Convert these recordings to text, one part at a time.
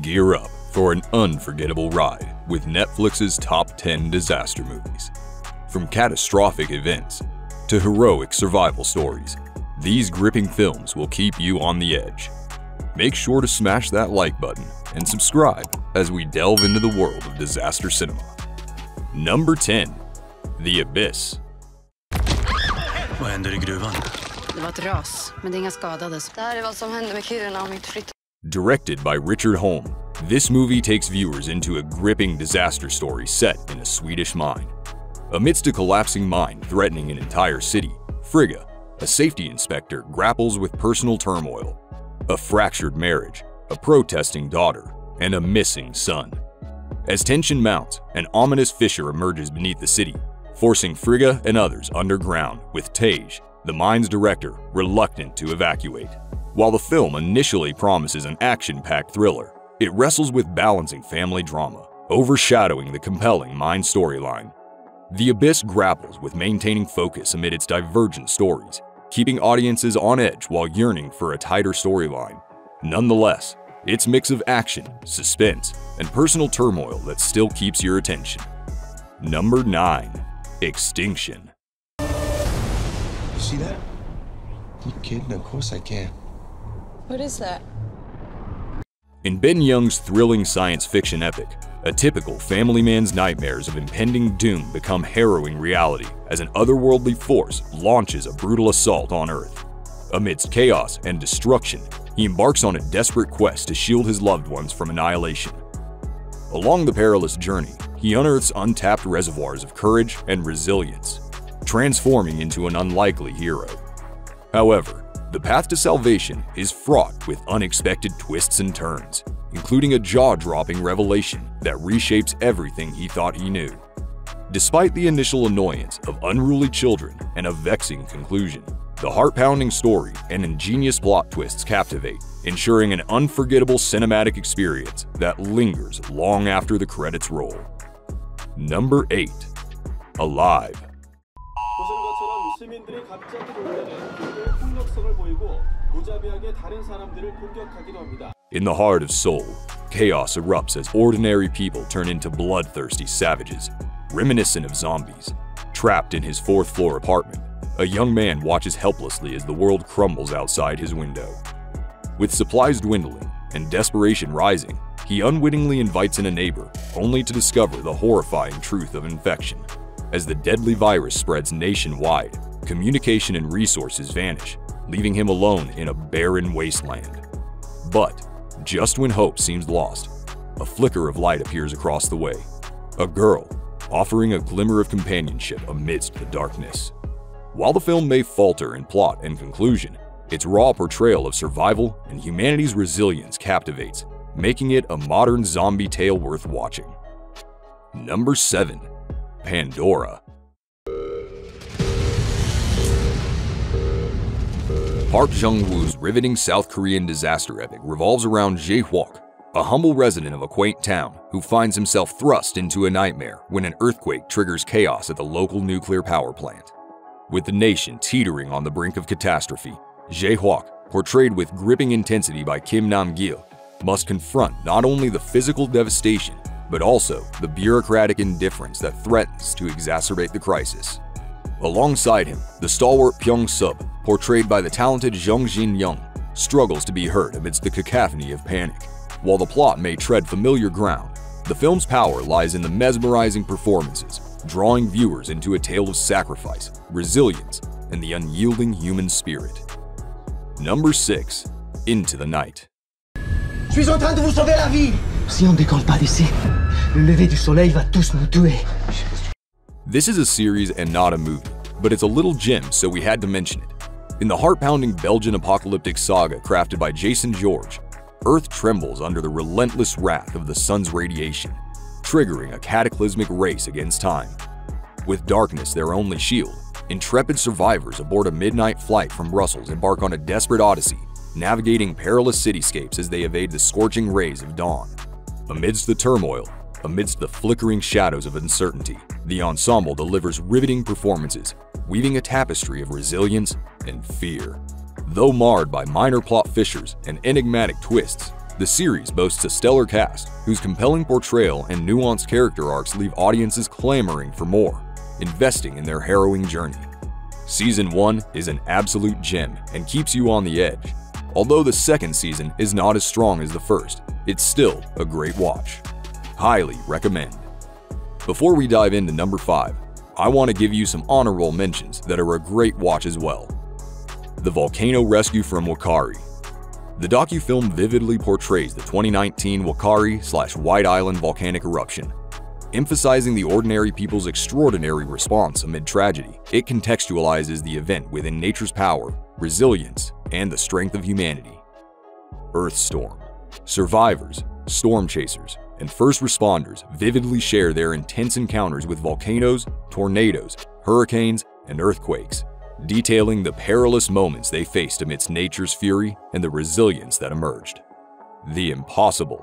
Gear up for an unforgettable ride with Netflix's top 10 disaster movies. From catastrophic events to heroic survival stories, these gripping films will keep you on the edge. Make sure to smash that like button and subscribe as we delve into the world of disaster cinema. Number 10. The Abyss. Vad händer i gruvan? Det var ett ras, men det är inga skadades. Det här är vad som hände med Kiruna om vi inte flyttar. Directed by Richard Holm, this movie takes viewers into a gripping disaster story set in a Swedish mine. Amidst a collapsing mine threatening an entire city, Frigga, a safety inspector, grapples with personal turmoil, a fractured marriage, a protesting daughter, and a missing son. As tension mounts, an ominous fissure emerges beneath the city, forcing Frigga and others underground, with Tej, the mine's director, reluctant to evacuate. While the film initially promises an action-packed thriller, it wrestles with balancing family drama, overshadowing the compelling mine storyline. The Abyss grapples with maintaining focus amid its divergent stories, keeping audiences on edge while yearning for a tighter storyline. Nonetheless, its mix of action, suspense, and personal turmoil that still keeps your attention. Number 9. Extinction. You see that? You kidding? Of course I can. What is that? In Ben Young's thrilling science fiction epic, a typical family man's nightmares of impending doom become harrowing reality as an otherworldly force launches a brutal assault on Earth. Amidst chaos and destruction, he embarks on a desperate quest to shield his loved ones from annihilation. Along the perilous journey, he unearths untapped reservoirs of courage and resilience, transforming into an unlikely hero. However, the path to salvation is fraught with unexpected twists and turns, including a jaw-dropping revelation that reshapes everything he thought he knew. Despite the initial annoyance of unruly children and a vexing conclusion, the heart-pounding story and ingenious plot twists captivate, ensuring an unforgettable cinematic experience that lingers long after the credits roll. Number 8. Alive. In the heart of Seoul, chaos erupts as ordinary people turn into bloodthirsty savages, reminiscent of zombies. Trapped in his fourth-floor apartment, a young man watches helplessly as the world crumbles outside his window. With supplies dwindling and desperation rising, he unwittingly invites in a neighbor, only to discover the horrifying truth of infection. As the deadly virus spreads nationwide, communication and resources vanish, leaving him alone in a barren wasteland. But just when hope seems lost, a flicker of light appears across the way. A girl, offering a glimmer of companionship amidst the darkness. While the film may falter in plot and conclusion, its raw portrayal of survival and humanity's resilience captivates, making it a modern zombie tale worth watching. Number 7. Pandora. Park Jung-woo's riveting South Korean disaster epic revolves around Jae-hwok, a humble resident of a quaint town who finds himself thrust into a nightmare when an earthquake triggers chaos at the local nuclear power plant. With the nation teetering on the brink of catastrophe, Jae-hwok, portrayed with gripping intensity by Kim Nam-gil, must confront not only the physical devastation, but also the bureaucratic indifference that threatens to exacerbate the crisis. Alongside him, the stalwart Pyong-sub, portrayed by the talented Jung Jin-young, struggles to be heard amidst the cacophony of panic. While the plot may tread familiar ground, the film's power lies in the mesmerizing performances, drawing viewers into a tale of sacrifice, resilience, and the unyielding human spirit. Number 6. Into the Night. Je suis en train de vous sauver la vie. Si on ne décolle pas d'ici, le lever du soleil va tous nous tuer. This is a series and not a movie, but it's a little gem, so we had to mention it. In the heart-pounding Belgian apocalyptic saga crafted by Jason George, Earth trembles under the relentless wrath of the sun's radiation, triggering a cataclysmic race against time. With darkness their only shield, intrepid survivors aboard a midnight flight from Brussels embark on a desperate odyssey, navigating perilous cityscapes as they evade the scorching rays of dawn. Amidst the turmoil, amidst the flickering shadows of uncertainty, the ensemble delivers riveting performances, weaving a tapestry of resilience and fear. Though marred by minor plot fissures and enigmatic twists, The series boasts a stellar cast, whose compelling portrayal and nuanced character arcs leave audiences clamoring for more, investing in their harrowing journey. Season 1 is an absolute gem and keeps you on the edge. Although the second season is not as strong as the first, it's still a great watch. Highly recommend. Before we dive into number 5, I want to give you some honorable mentions that are a great watch as well. The Volcano Rescue from Wakari. The docu-film vividly portrays the 2019 Wakari/White Island volcanic eruption. Emphasizing the ordinary people's extraordinary response amid tragedy, it contextualizes the event within nature's power, resilience, and the strength of humanity. Earthstorm. Survivors, storm chasers, and first responders vividly share their intense encounters with volcanoes, tornadoes, hurricanes, and earthquakes, detailing the perilous moments they faced amidst nature's fury and the resilience that emerged. The Impossible.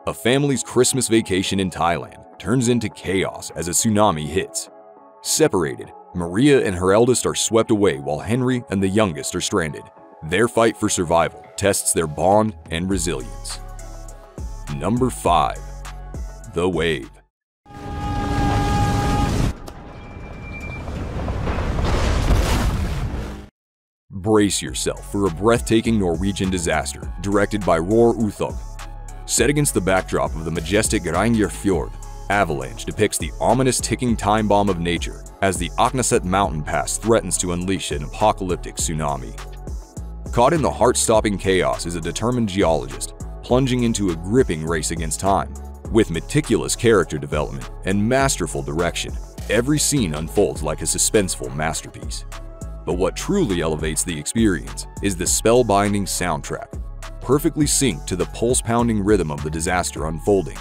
A family's Christmas vacation in Thailand turns into chaos as a tsunami hits. Separated, Maria and her eldest are swept away while Henry and the youngest are stranded. Their fight for survival tests their bond and resilience. Number 5. The Wave. Brace yourself for a breathtaking Norwegian disaster directed by Roar Uthog. Set against the backdrop of the majestic Geiranger Fjord, Avalanche depicts the ominous ticking time bomb of nature as the Aknaset mountain pass threatens to unleash an apocalyptic tsunami. Caught in the heart-stopping chaos is a determined geologist, plunging into a gripping race against time. With meticulous character development and masterful direction, every scene unfolds like a suspenseful masterpiece. But what truly elevates the experience is the spellbinding soundtrack, perfectly synced to the pulse-pounding rhythm of the disaster unfolding.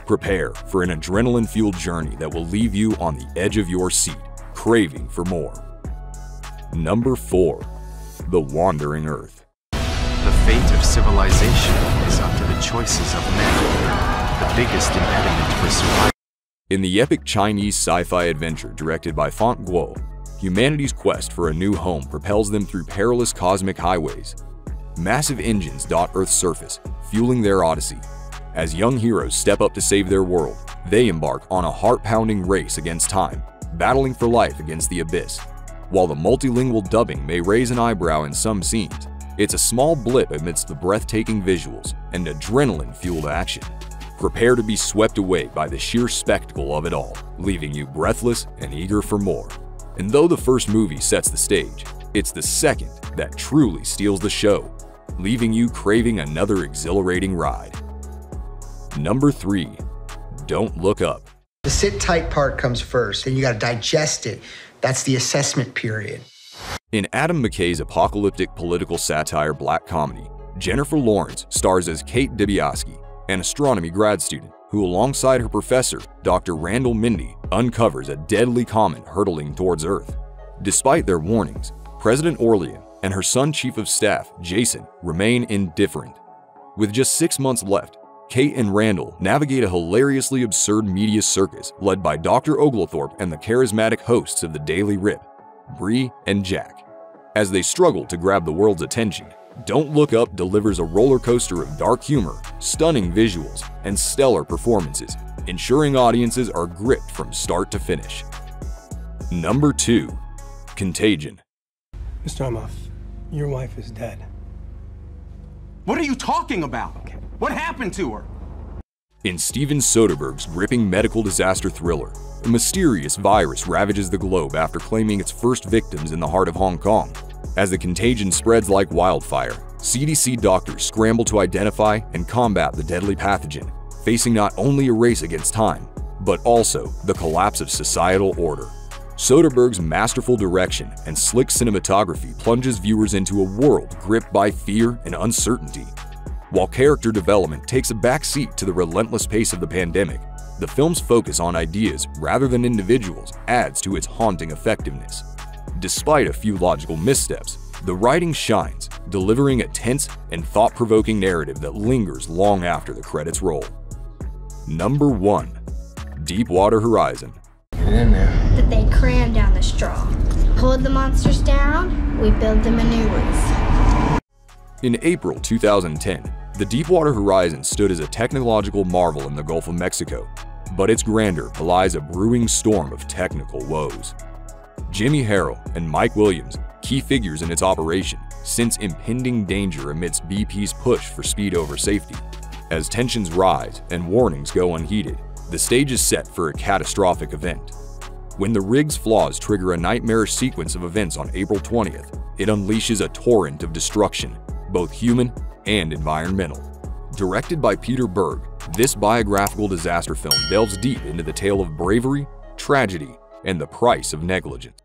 Prepare for an adrenaline-fueled journey that will leave you on the edge of your seat, craving for more. Number 4. The Wandering Earth. The fate of civilization is up to the choices of men, the biggest impediment for survival. In the epic Chinese sci-fi adventure directed by Font Guo, humanity's quest for a new home propels them through perilous cosmic highways. Massive engines dot Earth's surface, fueling their odyssey. As young heroes step up to save their world, they embark on a heart-pounding race against time, battling for life against the abyss. While the multilingual dubbing may raise an eyebrow in some scenes, it's a small blip amidst the breathtaking visuals and adrenaline-fueled action. Prepare to be swept away by the sheer spectacle of it all, leaving you breathless and eager for more. And though the first movie sets the stage, it's the second that truly steals the show, leaving you craving another exhilarating ride. Number 3. Don't Look Up. The sit tight part comes first, then you gotta digest it. That's the assessment period. In Adam McKay's apocalyptic political satire black comedy, Jennifer Lawrence stars as Kate Dibiasky, an astronomy grad student who, alongside her professor, Dr. Randall Mindy, uncovers a deadly comet hurtling towards Earth. Despite their warnings, President Orlean and her son Chief of Staff, Jason, remain indifferent. With just 6 months left, Kate and Randall navigate a hilariously absurd media circus led by Dr. Oglethorpe and the charismatic hosts of the Daily Rip, Bree and Jack. As they struggle to grab the world's attention, Don't Look Up delivers a roller coaster of dark humor, stunning visuals, and stellar performances, ensuring audiences are gripped from start to finish. Number 2. Contagion. Mr. Amoff, your wife is dead. What are you talking about? What happened to her? In Steven Soderbergh's gripping medical disaster thriller, a mysterious virus ravages the globe after claiming its first victims in the heart of Hong Kong. As the contagion spreads like wildfire, CDC doctors scramble to identify and combat the deadly pathogen, facing not only a race against time, but also the collapse of societal order. Soderbergh's masterful direction and slick cinematography plunges viewers into a world gripped by fear and uncertainty. While character development takes a backseat to the relentless pace of the pandemic, the film's focus on ideas rather than individuals adds to its haunting effectiveness. Despite a few logical missteps, the writing shines, delivering a tense and thought-provoking narrative that lingers long after the credits roll. Number 1. Deepwater Horizon. Get in there. That they crammed down the straw. Pulled the monsters down, we built them a new roof. In April 2010, The Deepwater Horizon stood as a technological marvel in the Gulf of Mexico, but its grandeur belies a brewing storm of technical woes. Jimmy Harrell and Mike Williams, key figures in its operation, sense impending danger amidst BP's push for speed over safety. As tensions rise and warnings go unheeded, the stage is set for a catastrophic event. When the rig's flaws trigger a nightmarish sequence of events on April 20th, it unleashes a torrent of destruction, both human and environmental. Directed by Peter Berg, this biographical disaster film delves deep into the tale of bravery, tragedy, and the price of negligence.